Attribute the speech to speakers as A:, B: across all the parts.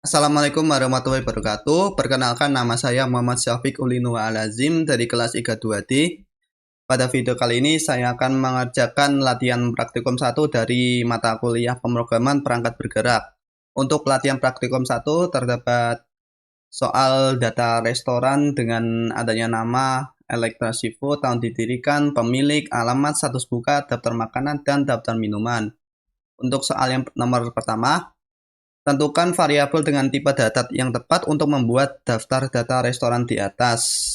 A: Assalamualaikum warahmatullahi wabarakatuh. Perkenalkan nama saya Muhammad Syafiq Ulinu Alazim dari kelas IGA 2D. Pada video kali ini saya akan mengerjakan latihan praktikum 1 dari mata kuliah pemrograman perangkat bergerak. Untuk latihan praktikum 1 terdapat soal data restoran dengan adanya nama, Elektrasi Food, tahun didirikan, pemilik, alamat, status buka, daftar makanan, dan daftar minuman. Untuk soal yang nomor pertama, tentukan variabel dengan tipe data yang tepat untuk membuat daftar data restoran di atas.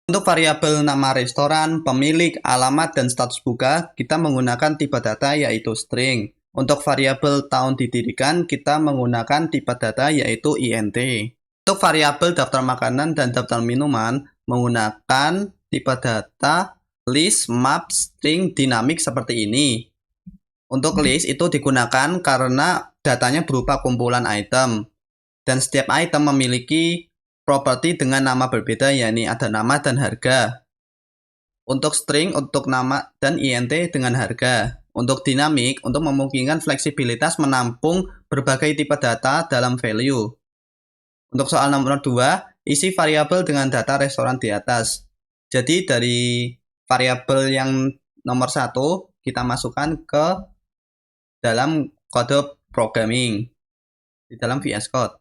A: Untuk variabel nama restoran, pemilik, alamat, dan status buka, kita menggunakan tipe data yaitu string. Untuk variabel tahun didirikan, kita menggunakan tipe data yaitu int. Untuk variabel daftar makanan dan daftar minuman, menggunakan tipe data list, map, string, dinamik seperti ini. Untuk list itu digunakan karena datanya berupa kumpulan item, dan setiap item memiliki properti dengan nama berbeda, yakni ada nama dan harga. Untuk string, untuk nama dan int dengan harga. Untuk dinamik, untuk memungkinkan fleksibilitas menampung berbagai tipe data dalam value. Untuk soal nomor 2, isi variabel dengan data restoran di atas. Jadi dari variabel yang nomor 1, kita masukkan ke dalam kode programming di dalam VS Code.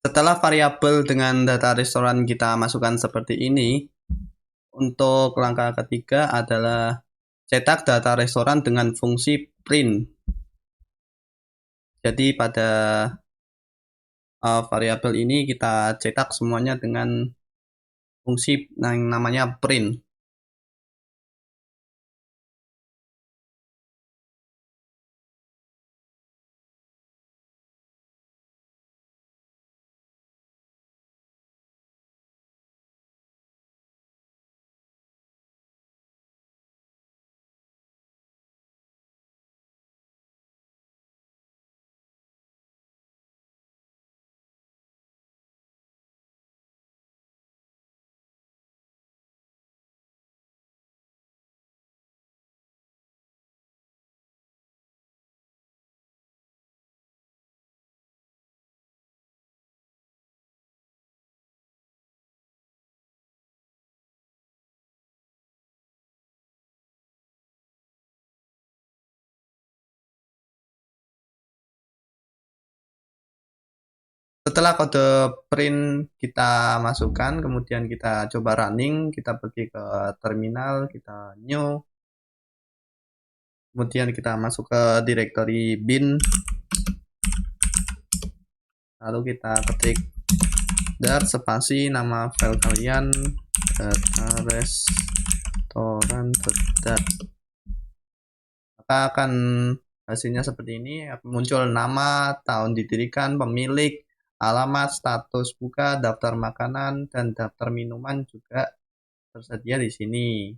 A: Setelah variabel dengan data restoran kita masukkan seperti ini, untuk langkah ketiga adalah cetak data restoran dengan fungsi print. Jadi pada variabel ini kita cetak semuanya dengan fungsi yang namanya print. Setelah kode print kita masukkan, kemudian kita coba running, kita pergi ke terminal, kita new, kemudian kita masuk ke directory bin, lalu kita ketik dar spasi nama file kalian data restoran dat, maka akan hasilnya seperti ini. Muncul nama, tahun didirikan, pemilik, alamat, status buka, daftar makanan, dan daftar minuman juga tersedia di sini.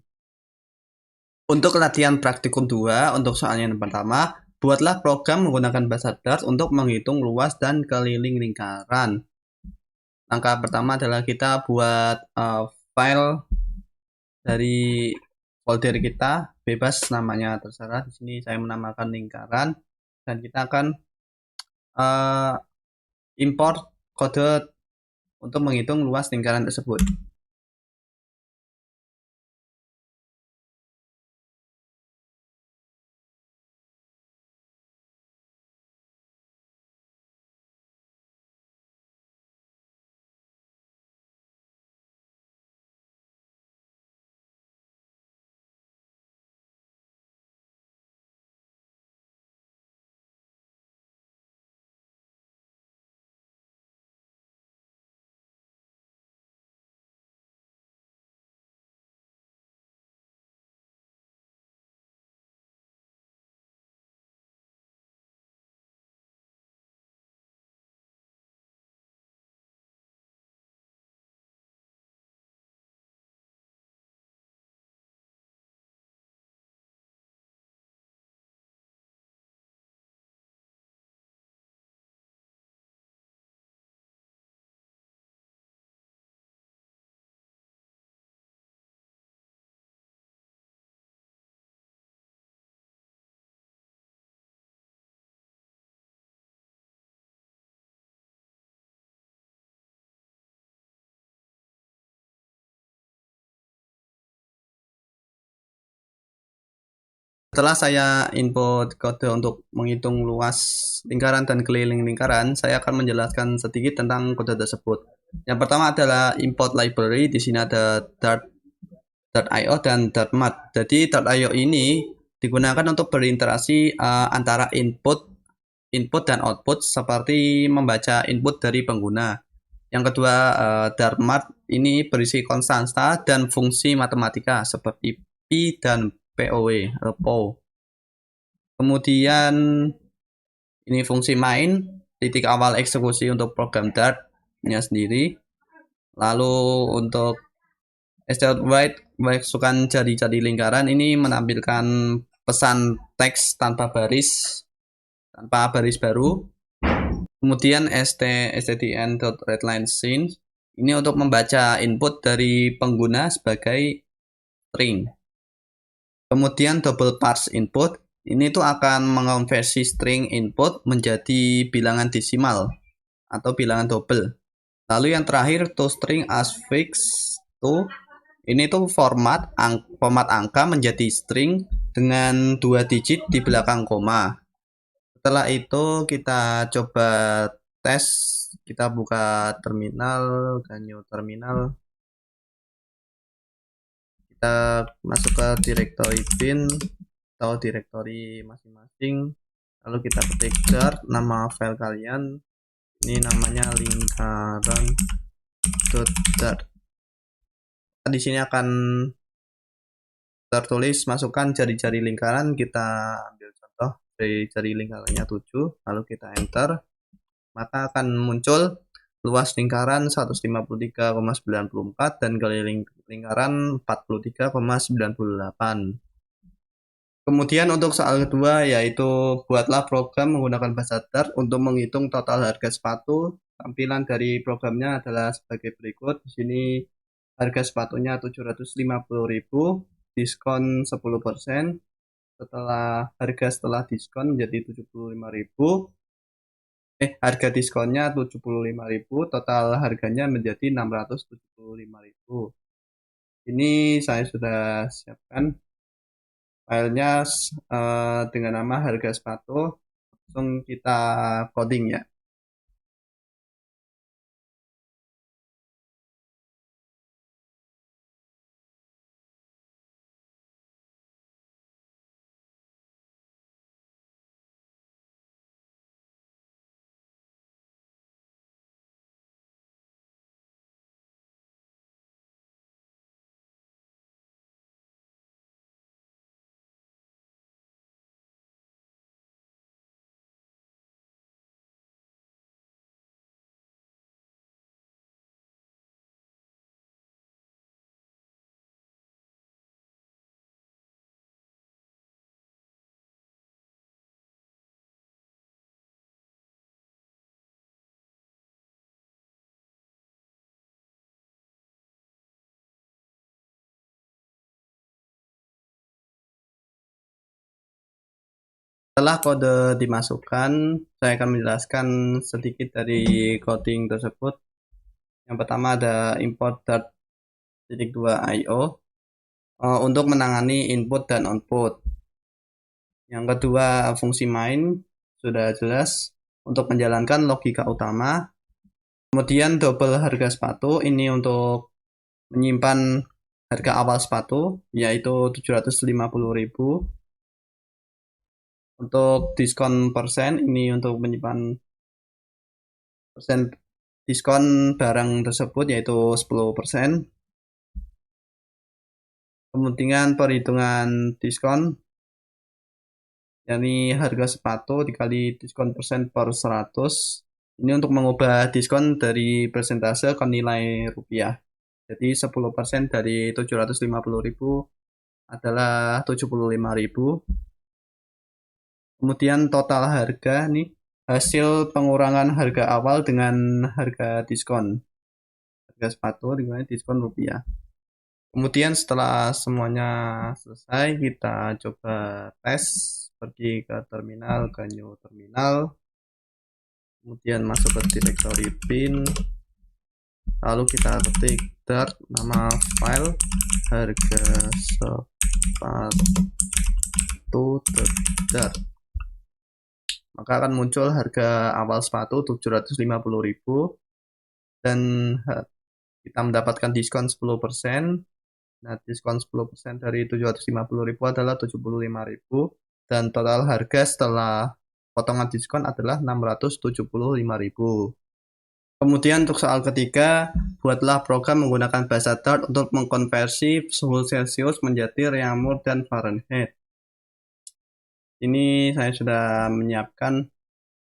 A: Untuk latihan praktikum 2, untuk soalnya yang pertama, buatlah program menggunakan bahasa Dart untuk menghitung luas dan keliling lingkaran. Langkah pertama adalah kita buat file dari folder kita, bebas namanya terserah. Di sini saya menamakan lingkaran, dan kita akan import kode untuk menghitung luas lingkaran tersebut. Setelah saya input kode untuk menghitung luas lingkaran dan keliling lingkaran, saya akan menjelaskan sedikit tentang kode tersebut. Yang pertama adalah import library. Di sini ada Dart.io dan Dartmath. Jadi Dart.io ini digunakan untuk berinteraksi antara input dan output seperti membaca input dari pengguna. Yang kedua, Dartmath ini berisi konstanta dan fungsi matematika seperti Pi dan POW. Kemudian ini fungsi main, titik awal eksekusi untuk program Dart-nya sendiri. Lalu untuk std.write masukkan jari-jari lingkaran ini menampilkan pesan teks tanpa baris baru. Kemudian stdn.readLineScene ini untuk membaca input dari pengguna sebagai string. Kemudian double parse input ini tuh akan mengonversi string input menjadi bilangan desimal atau bilangan double. Lalu yang terakhir toString as fixed to ini tuh format angka menjadi string dengan 2 digit di belakang koma. Setelah itu kita coba tes, kita buka terminal, new terminal, kita masuk ke directory bin atau directory masing-masing, lalu kita ketik dart, nama file kalian, ini namanya lingkaran.dart. Di sini akan tertulis masukkan jari-jari lingkaran, kita ambil contoh dari jari lingkarannya 7, lalu kita enter, maka akan muncul luas lingkaran 153,94 dan keliling lingkaran 43,98. Kemudian untuk soal kedua yaitu buatlah program menggunakan bahasa Dart untuk menghitung total harga sepatu. Tampilan dari programnya adalah sebagai berikut. Di sini harga sepatunya 750.000, diskon 10%. Setelah diskon menjadi 75.000. Harga diskonnya 75.000, total harganya menjadi 675.000. Ini saya sudah siapkan filenya dengan nama harga sepatu. Langsung kita coding ya. Setelah kode dimasukkan, saya akan menjelaskan sedikit dari coding tersebut. Yang pertama ada import Dart.2io untuk menangani input dan output. Yang kedua fungsi main, sudah jelas untuk menjalankan logika utama. Kemudian double harga sepatu ini untuk menyimpan harga awal sepatu yaitu 750.000. Untuk diskon persen ini untuk menyimpan persen diskon barang tersebut yaitu 10%. Kemudian perhitungan diskon yakni harga sepatu dikali diskon persen per 100. Ini untuk mengubah diskon dari persentase ke nilai rupiah. Jadi 10% dari 750.000 adalah 75.000. Kemudian total harga nih hasil pengurangan harga awal dengan harga diskon. Harga sepatu dengan diskon rupiah. Kemudian setelah semuanya selesai, kita coba tes, pergi ke terminal, ke new terminal. Kemudian masuk ke directory bin. Lalu kita ketik dart, nama file harga sepatu to the dart. Maka akan muncul harga awal sepatu 750.000 dan kita mendapatkan diskon 10%. Nah, diskon 10% dari 750.000 adalah 75.000 dan total harga setelah potongan diskon adalah 675.000. Kemudian untuk soal ketiga, buatlah program menggunakan bahasa Dart untuk mengkonversi suhu Celcius menjadi Reaumur dan Fahrenheit. Ini saya sudah menyiapkan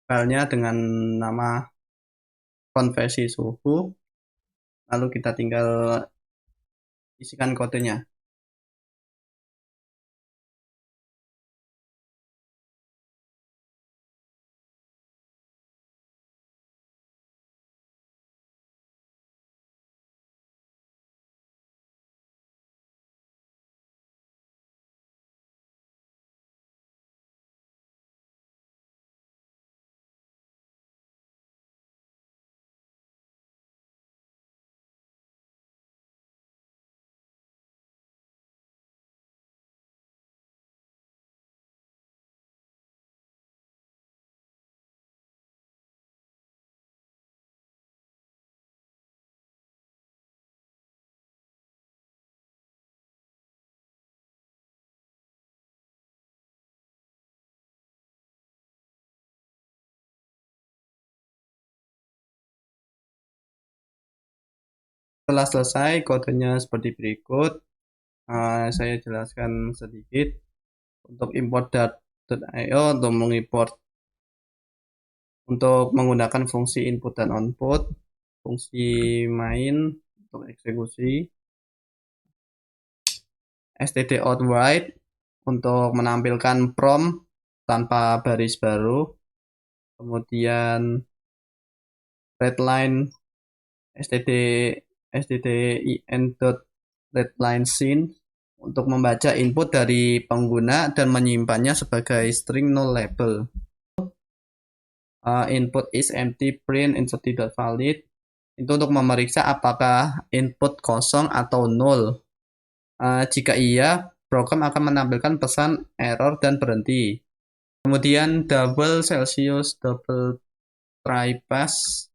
A: filenya dengan nama konversi suhu. Lalu kita tinggal isikan kodenya. Setelah selesai, kodenya seperti berikut. Saya jelaskan sedikit. Untuk import dart.io untuk mengimport untuk menggunakan fungsi input dan output, fungsi main untuk eksekusi, std_out_write untuk menampilkan prompt tanpa baris baru, kemudian readline stdin.readline_scene untuk membaca input dari pengguna dan menyimpannya sebagai string null label. Input is empty, print insert tidak valid. Itu untuk memeriksa apakah input kosong atau null. Jika iya, program akan menampilkan pesan error dan berhenti. Kemudian double Celsius, double try parse.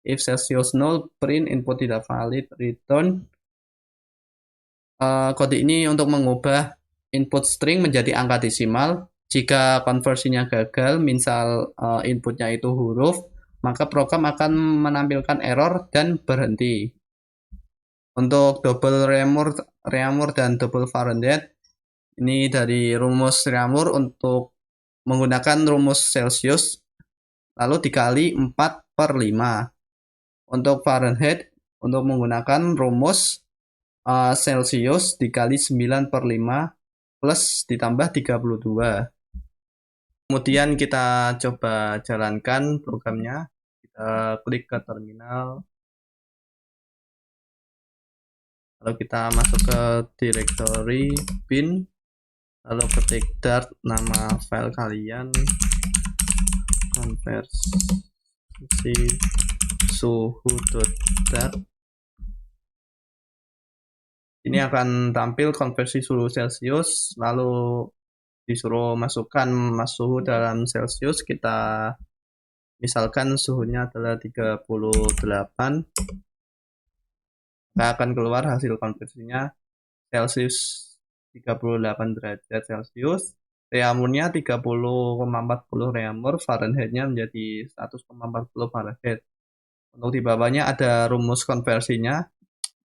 A: If Celsius null, print input tidak valid, return. Kode ini untuk mengubah input string menjadi angka desimal. Jika konversinya gagal, misal inputnya itu huruf, maka program akan menampilkan error dan berhenti. Untuk double Reaumur dan double Fahrenheit, ini dari rumus Reaumur untuk menggunakan rumus Celsius, lalu dikali 4/5. Untuk Fahrenheit, untuk menggunakan rumus Celsius dikali 9/5 plus ditambah 32. Kemudian kita coba jalankan programnya. Kita klik ke terminal. Lalu kita masuk ke directory bin. Lalu ketik dart nama file kalian. Konversi suhu.dart. Ini akan tampil konversi suhu Celsius, lalu disuruh masukkan suhu dalam Celsius. Kita misalkan suhunya adalah 38, maka akan keluar hasil konversinya Celsius 38 derajat Celsius, Reaumurnya 30,40 Reaumur, Fahrenheitnya menjadi 100,40 Fahrenheit. Untuk di bawahnya ada rumus konversinya,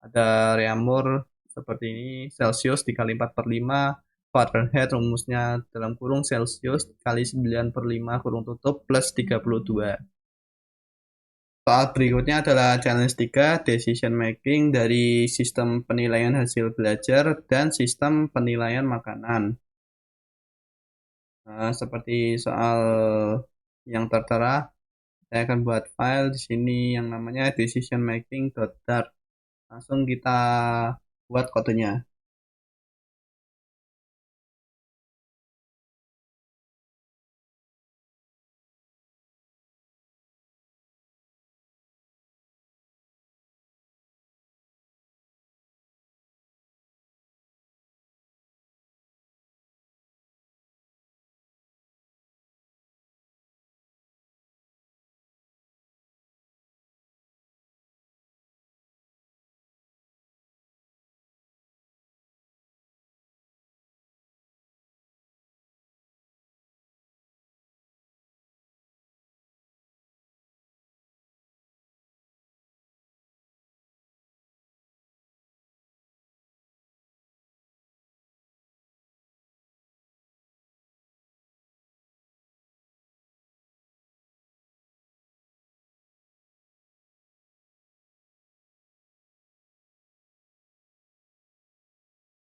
A: ada Reaumur seperti ini, Celsius dikali 4/5, Fahrenheit rumusnya dalam kurung Celsius kali 9/5 kurung tutup plus 32. Soal berikutnya adalah challenge 3, decision making dari sistem penilaian hasil belajar dan sistem penilaian makanan. Seperti soal yang tertera, saya akan buat file di sini yang namanya decisionmaking.dart. Langsung kita buat kodenya.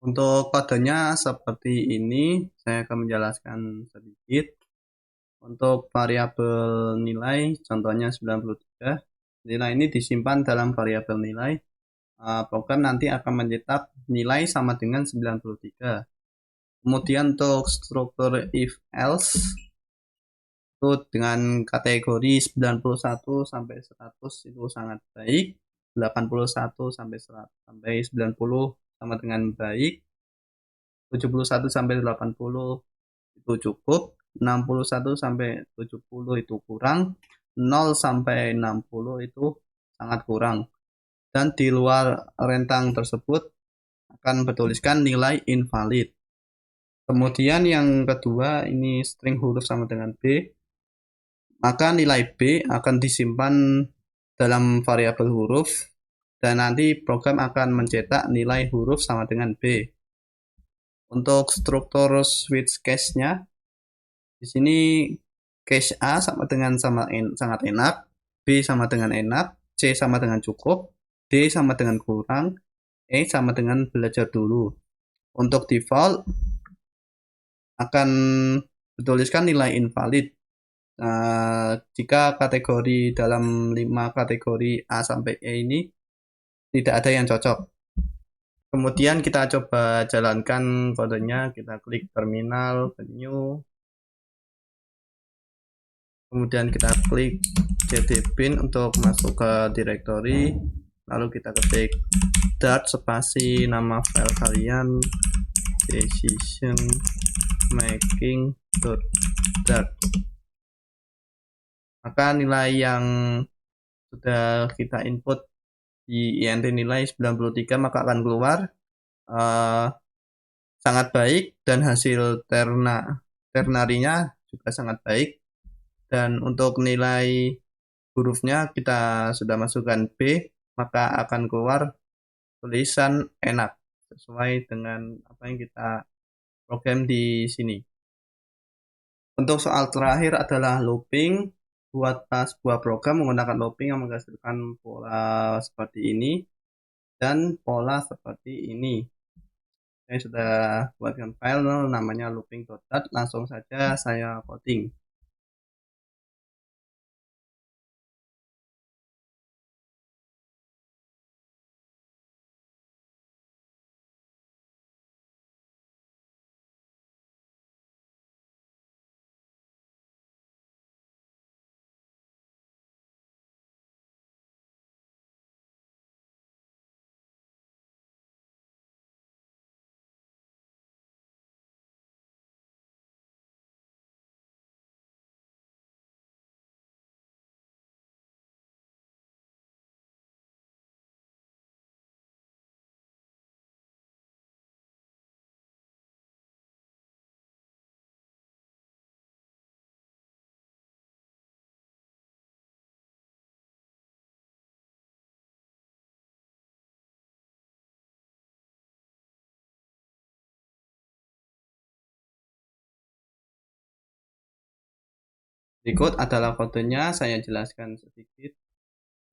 A: Untuk kodenya seperti ini, saya akan menjelaskan sedikit. Untuk variabel nilai, contohnya 93, nilai ini disimpan dalam variabel nilai. Program nanti akan mencetak nilai sama dengan 93. Kemudian untuk struktur if else, itu dengan kategori 91 sampai 100 itu sangat baik, 81 sampai 100 sampai 90 sama dengan baik, 71 sampai 80 itu cukup, 61 sampai 70 itu kurang, 0 sampai 60 itu sangat kurang. Dan di luar rentang tersebut akan bertuliskan nilai invalid. Kemudian yang kedua ini string huruf sama dengan B, maka nilai B akan disimpan dalam variabel huruf dan nanti program akan mencetak nilai huruf sama dengan B. Untuk struktur switch case-nya, di sini case A sama dengan sangat enak, B sama dengan enak, C sama dengan cukup, D sama dengan kurang, E sama dengan belajar dulu. Untuk default akan bertuliskan nilai invalid. Jika kategori dalam 5 kategori A sampai E ini tidak ada yang cocok. Kemudian kita coba jalankan kodenya, kita klik terminal, new, kemudian kita klik cdbin untuk masuk ke directory, lalu kita ketik dart spasi nama file kalian decision making dart. Maka nilai yang sudah kita input di int nilai 93 maka akan keluar sangat baik dan hasil ternarinya juga sangat baik. Dan untuk nilai hurufnya kita sudah masukkan B, maka akan keluar tulisan enak sesuai dengan apa yang kita program di sini. Untuk soal terakhir adalah looping. Buatlah sebuah program menggunakan looping yang menghasilkan pola seperti ini dan pola seperti ini. Saya sudah buatkan file namanya looping.dart, langsung saja saya coding. Berikut adalah kodenya, saya jelaskan sedikit.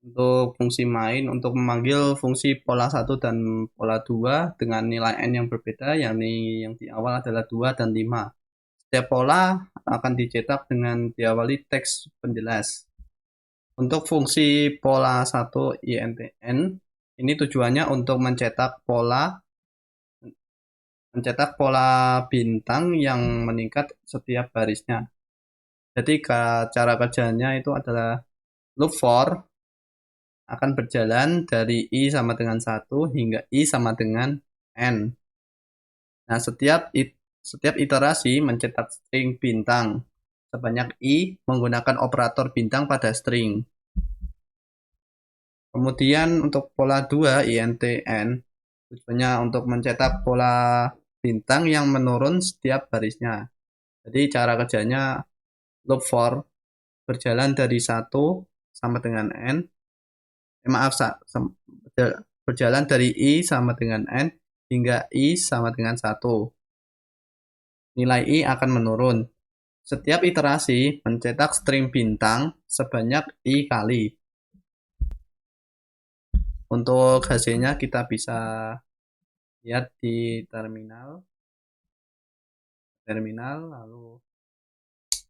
A: Untuk fungsi main, untuk memanggil fungsi pola 1 dan pola 2 dengan nilai n yang berbeda, yakni yang di awal adalah 2 dan 5. Setiap pola akan dicetak dengan diawali teks penjelas. Untuk fungsi pola 1 intn, ini tujuannya untuk mencetak pola bintang yang meningkat setiap barisnya. Jadi cara kerjanya itu adalah loop for akan berjalan dari I sama dengan 1 hingga I sama dengan N. Nah, setiap iterasi mencetak string bintang sebanyak I menggunakan operator bintang pada string. Kemudian untuk pola 2 intn tujuannya untuk mencetak pola bintang yang menurun setiap barisnya. Jadi cara kerjanya loop for berjalan dari 1 sama dengan N, berjalan dari I sama dengan N hingga I sama dengan 1. Nilai I akan menurun. Setiap iterasi mencetak string bintang sebanyak I kali. Untuk hasilnya kita bisa lihat di terminal lalu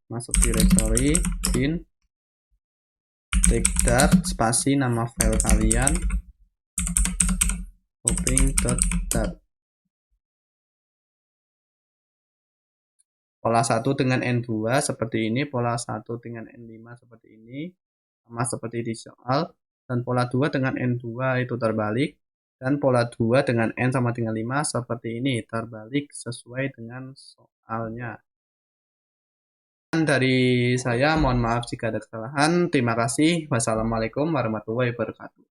A: masuk directory bin regdart spasi nama file kalian coping.dart. Pola 1 dengan N2 seperti ini, pola 1 dengan N5 seperti ini, sama seperti di soal, dan pola 2 dengan N2 itu terbalik, dan pola 2 dengan N sama dengan 5 seperti ini, terbalik sesuai dengan soalnya. Dan dari saya, mohon maaf jika ada kesalahan. Terima kasih. Wassalamualaikum warahmatullahi wabarakatuh.